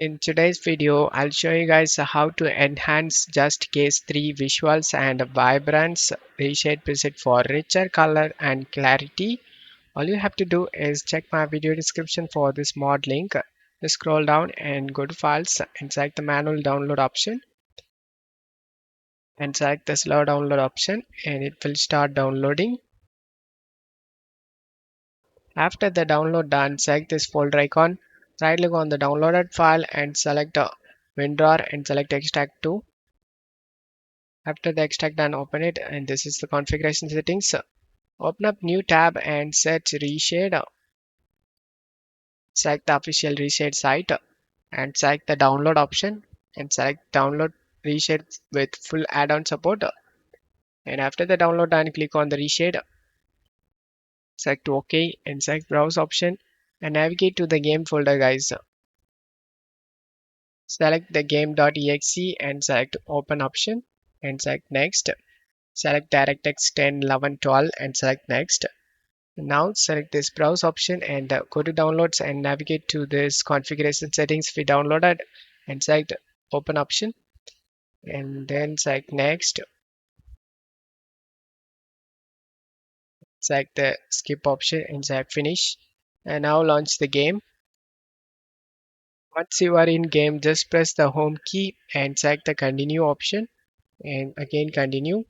In today's video, I'll show you guys how to enhance Just Case 3 visuals and Vibrance ReShade preset for richer color and clarity. All you have to do is check my video description for this mod link. Just scroll down and go to Files and select the manual download option and select the slow download option and it will start downloading. After the download done, select this folder icon, right click on the downloaded file and select WinRAR and select extract to. After the extract done, open it and this is the configuration settings. Open up new tab and set ReShade. Select the official ReShade site and select the download option and select download ReShade with full add-on support. And after the download done, click on the ReShade, select OK and select browse option and navigate to the game folder guys. Select the game.exe and select open option and select next. Select DirectX 10, 11, 12 and select next. Now select this browse option and go to downloads and navigate to this configuration settings we downloaded and select open option and then select next. Select the skip option and select finish and now launch the game. Once you are in game, just press the home key and select the continue option and again continue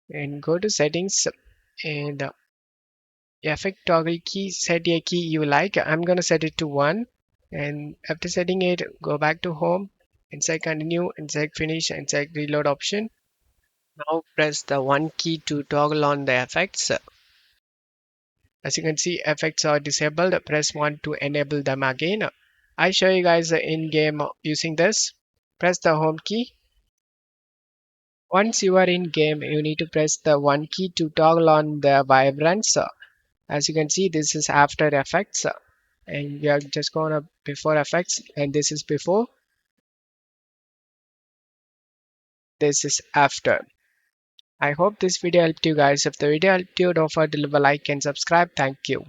and go to settings and effect toggle key, set a key you like. I'm gonna set it to 1 and after setting it, go back to home and select continue and select finish and select reload option. Now press the 1 key to toggle on the effects. As you can see, effects are disabled. Press 1 to enable them again. I show you guys in game using this. Press the home key. Once you are in game, you need to press the 1 key to toggle on the vibrance. As you can see, this is after effects and we are just gonna before effects and this is before, this is after. I hope this video helped you guys. If the video helped you, don't forget to leave a like and subscribe. Thank you.